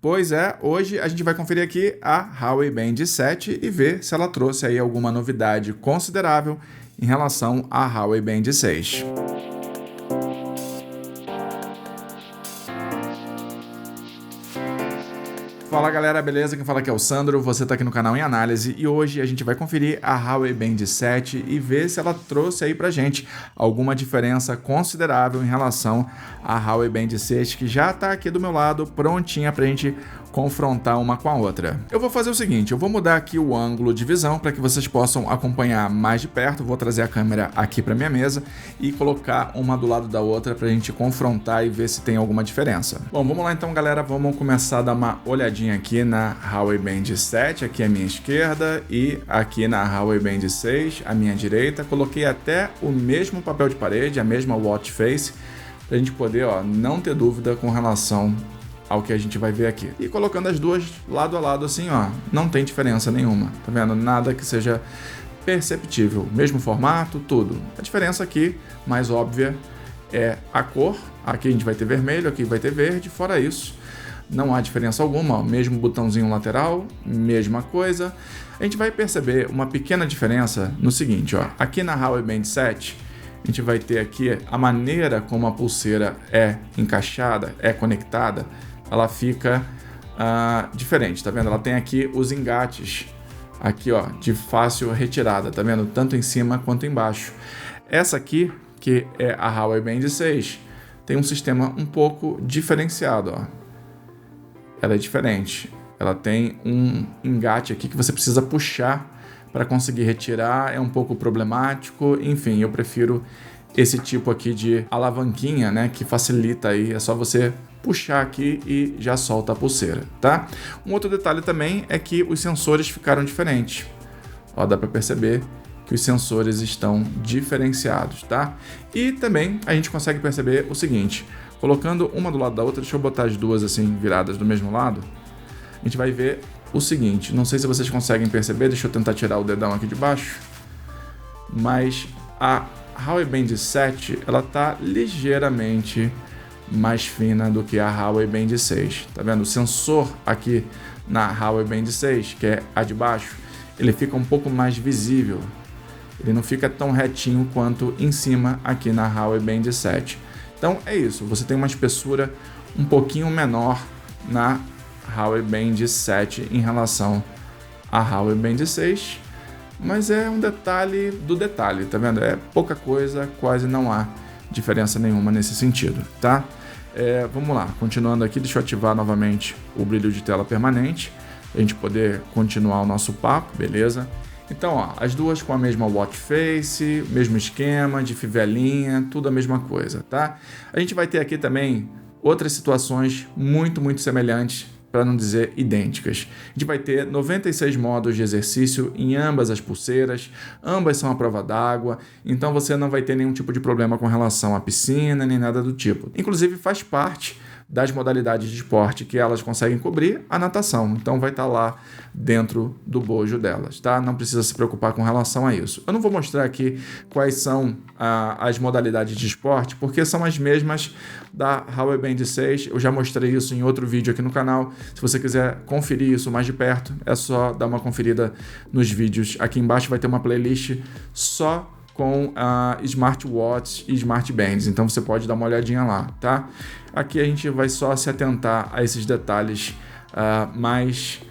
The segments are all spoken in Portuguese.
Pois é, hoje a gente vai conferir aqui a Huawei Band 7 e ver se ela trouxe aí alguma novidade considerável em relação à Huawei Band 6. Fala galera, beleza? Quem fala aqui é o Sandro, você está aqui no canal em análise e hoje a gente vai conferir a Huawei Band 7 e ver se ela trouxe aí pra gente alguma diferença considerável em relação à Huawei Band 6, que já está aqui do meu lado, prontinha pra gente confrontar uma com a outra. Eu vou fazer o seguinte, eu vou mudar aqui o ângulo de visão para que vocês possam acompanhar mais de perto, vou trazer a câmera aqui para minha mesa e colocar uma do lado da outra para a gente confrontar e ver se tem alguma diferença. Bom, vamos lá então galera, vamos começar a dar uma olhadinha aqui na Huawei Band 7, aqui à minha esquerda, e aqui na Huawei Band 6, à minha direita. Coloquei até o mesmo papel de parede, a mesma watch face, para a gente poder não ter dúvida com relação ao que a gente vai ver aqui. E colocando as duas lado a lado assim, não tem diferença nenhuma, tá vendo? Nada que seja perceptível, mesmo formato, tudo. A diferença aqui, mais óbvia, é a cor. Aqui a gente vai ter vermelho, aqui vai ter verde, fora isso, não há diferença alguma, mesmo botãozinho lateral, mesma coisa. A gente vai perceber uma pequena diferença no seguinte, aqui na Huawei Band 7, a gente vai ter aqui a maneira como a pulseira é encaixada, é conectada, ela fica diferente, tá vendo? Ela tem aqui os engates, aqui de fácil retirada, tá vendo? Tanto em cima quanto embaixo. Essa aqui, que é a Huawei Band 6, tem um sistema um pouco diferenciado, Ela é diferente, ela tem um engate aqui que você precisa puxar para conseguir retirar, é um pouco problemático, enfim, eu prefiro esse tipo aqui de alavanquinha, né, que facilita aí, é só você puxar aqui e já solta a pulseira, tá? Um outro detalhe também é que os sensores ficaram diferentes, dá para perceber que os sensores estão diferenciados, tá? E também a gente consegue perceber o seguinte, colocando uma do lado da outra, deixa eu botar as duas assim viradas do mesmo lado, a gente vai ver o seguinte, não sei se vocês conseguem perceber, deixa eu tentar tirar o dedão aqui de baixo, mas a Huawei Band 7, ela tá ligeiramente mais fina do que a Huawei Band 6, tá vendo? O sensor aqui na Huawei Band 6, que é a de baixo, ele fica um pouco mais visível, ele não fica tão retinho quanto em cima aqui na Huawei Band 7. Então é isso, você tem uma espessura um pouquinho menor na Huawei Band 7 em relação à Huawei Band 6, mas é um detalhe do detalhe, tá vendo? É pouca coisa, quase não há diferença nenhuma nesse sentido, tá? Vamos lá, continuando aqui, deixa eu ativar novamente o brilho de tela permanente, pra gente poder continuar o nosso papo, beleza? Então, as duas com a mesma watch face, mesmo esquema de fivelinha, tudo a mesma coisa, tá? A gente vai ter aqui também outras situações muito semelhantes, para não dizer idênticas. A gente vai ter 96 modos de exercício em ambas as pulseiras, ambas são à prova d'água, então você não vai ter nenhum tipo de problema com relação à piscina, nem nada do tipo. Inclusive faz parte das modalidades de esporte que elas conseguem cobrir a natação, então vai estar lá dentro do bojo delas, tá? Não precisa se preocupar com relação a isso. Eu não vou mostrar aqui quais são as modalidades de esporte, porque são as mesmas da Huawei Band 6, eu já mostrei isso em outro vídeo aqui no canal. Se você quiser conferir isso mais de perto, é só dar uma conferida nos vídeos. Aqui embaixo vai ter uma playlist só com smartwatch e smartbands, então você pode dar uma olhadinha lá, tá? Aqui a gente vai só se atentar a esses detalhes mais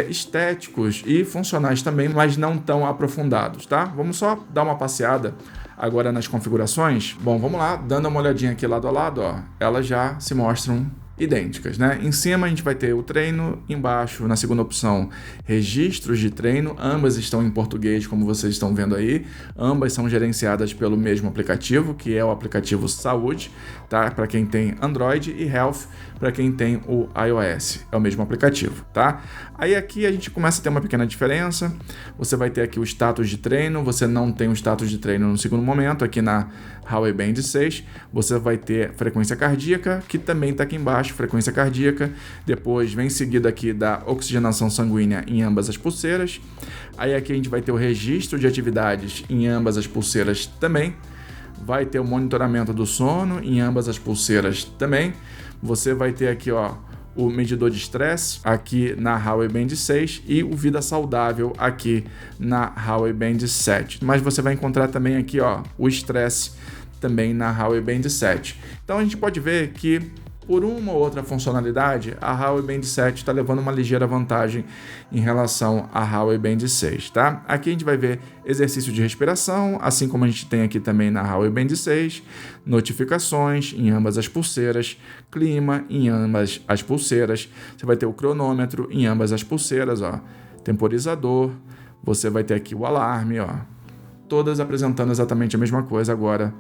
estéticos e funcionais também, mas não tão aprofundados, tá? Vamos só dar uma passeada agora nas configurações. Bom, vamos lá, dando uma olhadinha aqui lado a lado, elas já se mostram idênticas, né? Em cima a gente vai ter o treino, embaixo, na segunda opção, registros de treino, ambas estão em português, como vocês estão vendo aí, ambas são gerenciadas pelo mesmo aplicativo, que é o aplicativo Saúde, tá? Para quem tem Android, e Health para quem tem o iOS, é o mesmo aplicativo, tá? Aí aqui a gente começa a ter uma pequena diferença, você vai ter aqui o status de treino, você não tem o status de treino no segundo momento, aqui na Huawei Band 6, você vai ter frequência cardíaca, que também está aqui embaixo, frequência cardíaca, depois vem seguido aqui da oxigenação sanguínea em ambas as pulseiras, aí aqui a gente vai ter o registro de atividades em ambas as pulseiras também, vai ter o monitoramento do sono em ambas as pulseiras também, você vai ter aqui o medidor de estresse aqui na Huawei Band 6 e o vida saudável aqui na Huawei Band 7. Mas você vai encontrar também aqui, ó, o estresse também na Huawei Band 7. Então a gente pode ver que por uma ou outra funcionalidade, a Huawei Band 7 está levando uma ligeira vantagem em relação à Huawei Band 6, tá? Aqui a gente vai ver exercício de respiração, assim como a gente tem aqui também na Huawei Band 6, notificações em ambas as pulseiras, clima em ambas as pulseiras, você vai ter o cronômetro em ambas as pulseiras, ó, temporizador, você vai ter aqui o alarme, ó, todas apresentando exatamente a mesma coisa agora,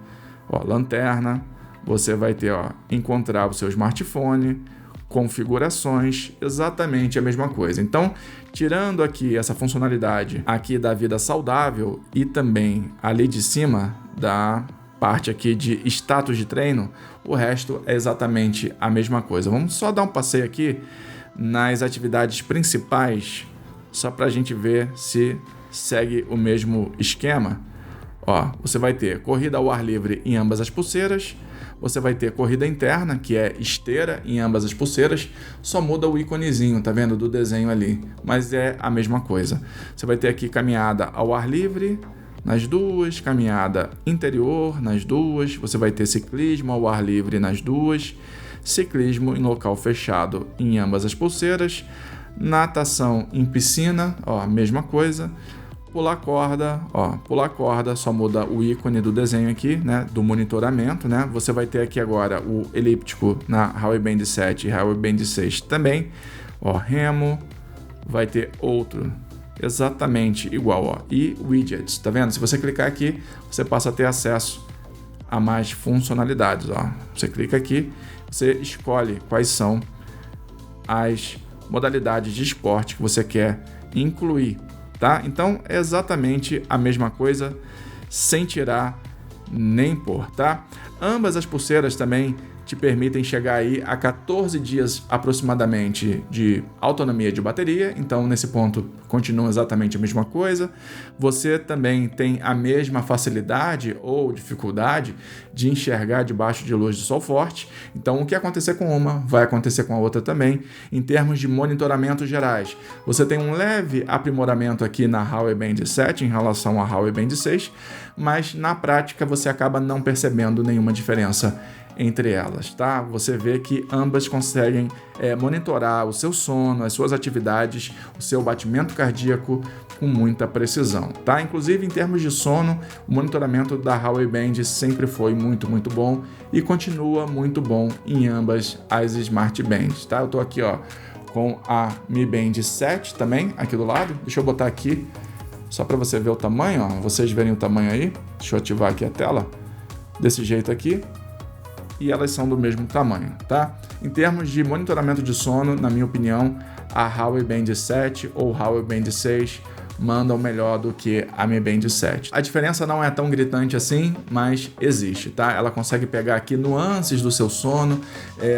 ó, lanterna. Você vai ter, ó, encontrar o seu smartphone, configurações, exatamente a mesma coisa. Então, tirando aqui essa funcionalidade aqui da vida saudável e também ali de cima da parte aqui de status de treino, o resto é exatamente a mesma coisa. Vamos só dar um passeio aqui nas atividades principais, só para a gente ver se segue o mesmo esquema. Ó, você vai ter corrida ao ar livre em ambas as pulseiras, você vai ter corrida interna, que é esteira em ambas as pulseiras, só muda o íconezinho, tá vendo, do desenho ali, mas é a mesma coisa. Você vai ter aqui caminhada ao ar livre nas duas, caminhada interior nas duas, você vai ter ciclismo ao ar livre nas duas, ciclismo em local fechado em ambas as pulseiras, natação em piscina, ó, mesma coisa. Pular corda, ó, pular corda, só muda o ícone do desenho aqui, né, do monitoramento, né? Você vai ter aqui agora o elíptico na Huawei Band 7 e Huawei Band 6 também, ó, remo, vai ter outro exatamente igual, ó, e widgets, tá vendo? Se você clicar aqui, você passa a ter acesso a mais funcionalidades, ó. Você clica aqui, você escolhe quais são as modalidades de esporte que você quer incluir. Tá? Então é exatamente a mesma coisa, sem tirar nem pôr, tá? Ambas as pulseiras também te permitem chegar aí a 14 dias aproximadamente de autonomia de bateria, então nesse ponto continua exatamente a mesma coisa. Você também tem a mesma facilidade ou dificuldade de enxergar debaixo de luz de sol forte, então o que acontecer com uma vai acontecer com a outra também. Em termos de monitoramento gerais, você tem um leve aprimoramento aqui na Huawei Band 7 em relação à Huawei Band 6, mas na prática você acaba não percebendo nenhuma diferença entre elas, tá? Você vê que ambas conseguem monitorar o seu sono, as suas atividades, o seu batimento cardíaco com muita precisão, tá? Inclusive em termos de sono, o monitoramento da Huawei Band sempre foi muito bom e continua muito bom em ambas as Smart Bands, tá? Eu tô aqui, ó, com a Mi Band 7 também aqui do lado. Deixa eu botar aqui só para você ver o tamanho, ó, vocês verem o tamanho aí. Deixa eu ativar aqui a tela desse jeito aqui. E elas são do mesmo tamanho, tá? Em termos de monitoramento de sono, na minha opinião, a Huawei Band 7 ou Huawei Band 6 mandam melhor do que a Mi Band 7. A diferença não é tão gritante assim, mas existe, tá? Ela consegue pegar aqui nuances do seu sono,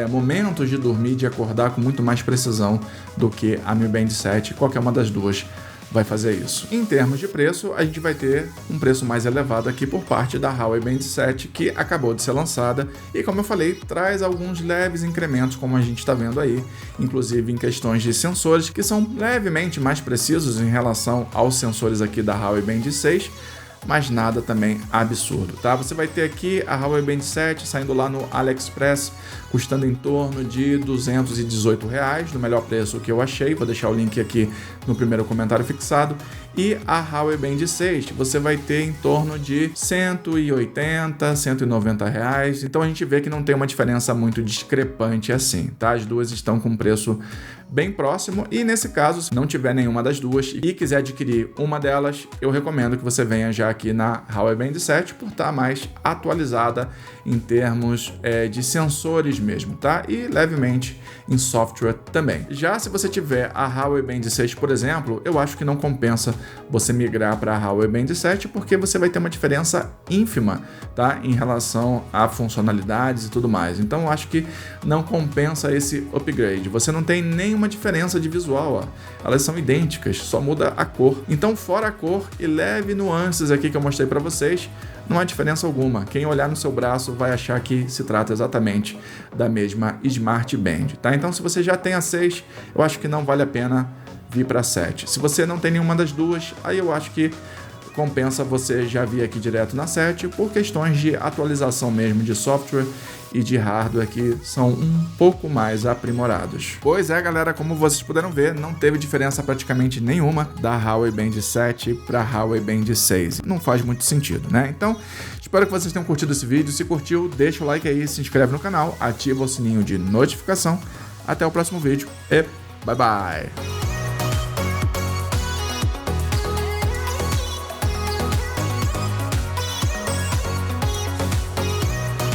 momentos de dormir, de acordar com muito mais precisão do que a Mi Band 7, qualquer uma das duas vai fazer isso. Em termos de preço, a gente vai ter um preço mais elevado aqui por parte da Huawei Band 7, que acabou de ser lançada e, como eu falei, traz alguns leves incrementos, como a gente está vendo aí, inclusive em questões de sensores, que são levemente mais precisos em relação aos sensores aqui da Huawei Band 6, mas nada também absurdo, tá? Você vai ter aqui a Huawei Band 7 saindo lá no AliExpress, custando em torno de R$218, no melhor preço que eu achei, vou deixar o link aqui no primeiro comentário fixado. E a Huawei Band 6 você vai ter em torno de R$180, R$190, então a gente vê que não tem uma diferença muito discrepante assim, tá? As duas estão com preço bem próximo e nesse caso, se não tiver nenhuma das duas e quiser adquirir uma delas, eu recomendo que você venha já aqui na Huawei Band 7 por estar mais atualizada em termos de sensores mesmo, tá? E levemente em software também. Já se você tiver a Huawei Band 6, por exemplo, eu acho que não compensa você migrar para a Huawei Band 7 porque você vai ter uma diferença ínfima, tá? Em relação a funcionalidades e tudo mais. Então eu acho que não compensa esse upgrade. Você não tem nenhuma diferença de visual, ó. Elas são idênticas, só muda a cor. Então fora a cor e leve nuances aqui que eu mostrei para vocês, não há diferença alguma. Quem olhar no seu braço vai achar que se trata exatamente da mesma Smart Band, tá? Então, se você já tem a 6, eu acho que não vale a pena vir para a 7. Se você não tem nenhuma das duas, aí eu acho que compensa você já vir aqui direto na 7 por questões de atualização mesmo de software e de hardware que são um pouco mais aprimorados. Pois é, galera, como vocês puderam ver, não teve diferença praticamente nenhuma da Huawei Band 7 para a Huawei Band 6. Não faz muito sentido, né? Então, espero que vocês tenham curtido esse vídeo. Se curtiu, deixa o like aí, se inscreve no canal, ativa o sininho de notificação. Até o próximo vídeo e bye bye!